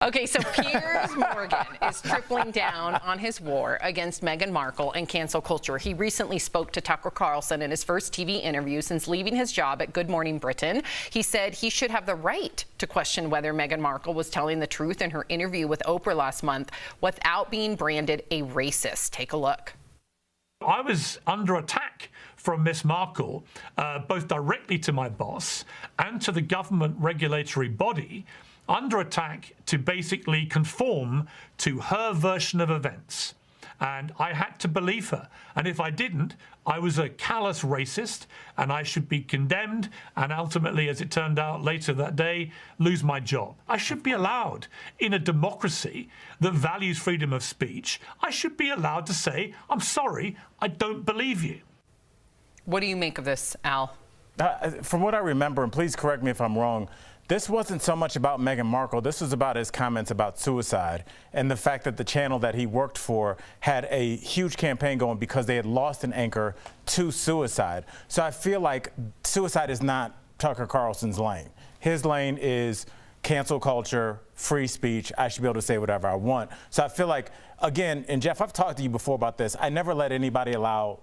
Okay, so Piers Morgan is tripling down on his war against Meghan Markle and cancel culture. He recently spoke to Tucker Carlson in his first TV interview since leaving his job at Good Morning Britain. He said he should have the right to question whether Meghan Markle was telling the truth in her interview with Oprah last month without being branded a racist. Take a look. I was under attack from Miss Markle, both directly to my boss and to the government regulatory body, under attack to basically conform to her version of events. And I had to believe her. And if I didn't, I was a callous racist and I should be condemned and ultimately, as it turned out later that day, lose my job. I should be allowed, in a democracy that values freedom of speech, I should be allowed to say, I'm sorry, I don't believe you. What do you make of this, Al? From what I remember, and please correct me if I'm wrong, this wasn't so much about Meghan Markle. This was about his comments about suicide and the fact that the channel that he worked for had a huge campaign going because they had lost an anchor to suicide. So I feel like suicide is not Tucker Carlson's lane. His lane is cancel culture, free speech. I should be able to say whatever I want. So I feel like, again, and Jeff, I've talked to you before about this. I never let anybody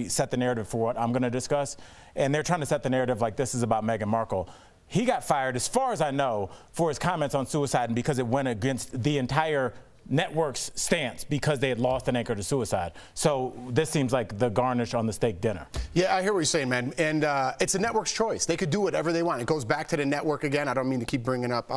set the narrative for what I'm going to discuss. And they're trying to set the narrative like this is about Meghan Markle. He got fired, as far as I know, for his comments on suicide and because it went against the entire network's stance because they had lost an anchor to suicide. So this seems like the garnish on the steak dinner. Yeah, I hear what you're saying, man. And it's a network's choice. They could do whatever they want. It goes back to the network again. I don't mean to keep bringing up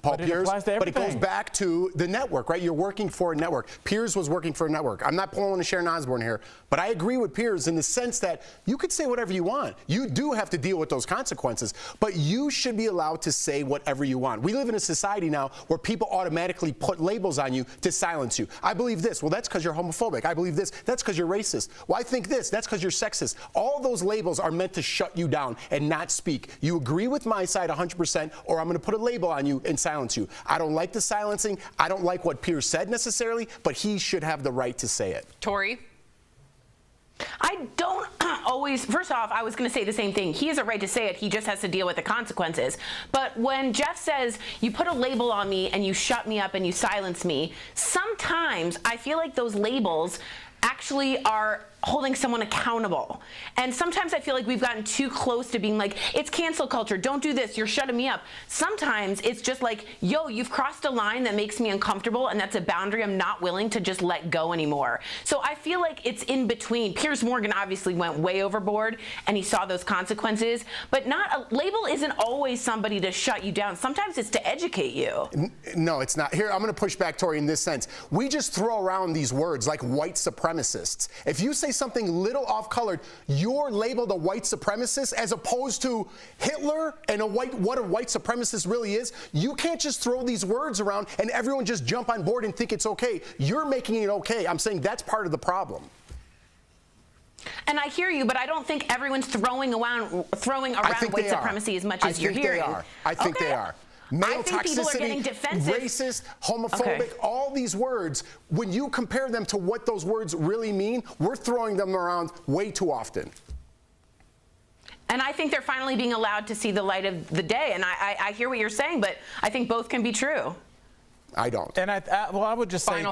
Paul Piers, but it goes back to the network, right? You're working for a network. Piers was working for a network. I'm not pulling a Sharon Osbourne here, but I agree with Piers in the sense that you could say whatever you want. You do have to deal with those consequences, but you should be allowed to say whatever you want. We live in a society now where people automatically put labels on you to silence you. I believe this. Well, that's because you're homophobic. I believe this. That's because you're racist. Well, I think this. That's because you're sexist. All those labels are meant to shut you down and not speak. You agree with my side 100%, or I'm going to put a label on you and silence you. I don't like the silencing. I don't like what Piers said necessarily, but he should have the right to say it. Tori? I don't always, first off, I was going to say the same thing. He has a right to say it. He just has to deal with the consequences. But when Jeff says, you put a label on me and you shut me up and you silence me, sometimes I feel like those labels actually are holding someone accountable. And sometimes I feel like we've gotten too close to being like, it's cancel culture, don't do this, you're shutting me up. Sometimes it's just like, yo, you've crossed a line that makes me uncomfortable, and that's a boundary I'm not willing to just let go anymore. So I feel like it's in between. Piers Morgan obviously went way overboard and he saw those consequences, but not a label isn't always somebody to shut you down. Sometimes it's to educate you. No, it's not. Here, I'm going to push back, Tori, in this sense. We just throw around these words like white supremacists. If you say something little off-colored, you're labeled a white supremacist as opposed to Hitler and what a white supremacist really is. You can't just throw these words around and everyone just jump on board and think it's okay. You're making it okay. I'm saying that's part of the problem. And I hear you, but I don't think everyone's throwing around white supremacy as much as you're hearing. I think they are. Male toxicity, defensive. Racist, homophobic, all these words, when you compare them to what those words really mean, we're throwing them around way too often. And I think they're finally being allowed to see the light of the day. And I hear what you're saying, but I think both can be true. I don't. And I would just say,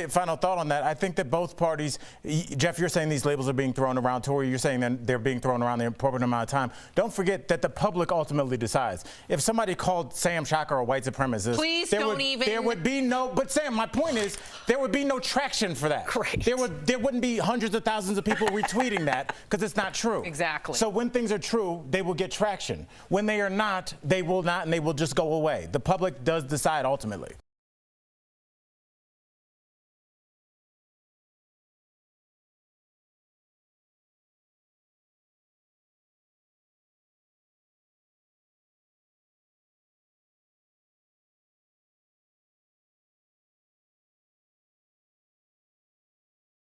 final thought on that. I think that both parties, Jeff, you're saying these labels are being thrown around. Tori, you're saying that they're being thrown around the appropriate amount of time. Don't forget that the public ultimately decides. If somebody called Sam Shocker a white supremacist, there would be no, but Sam, my point is, there would be no traction for that. Great. There wouldn't be hundreds of thousands of people retweeting that because it's not true. Exactly. So when things are true, they will get traction. When they are not, they will not, and they will just go away. The public does decide ultimately.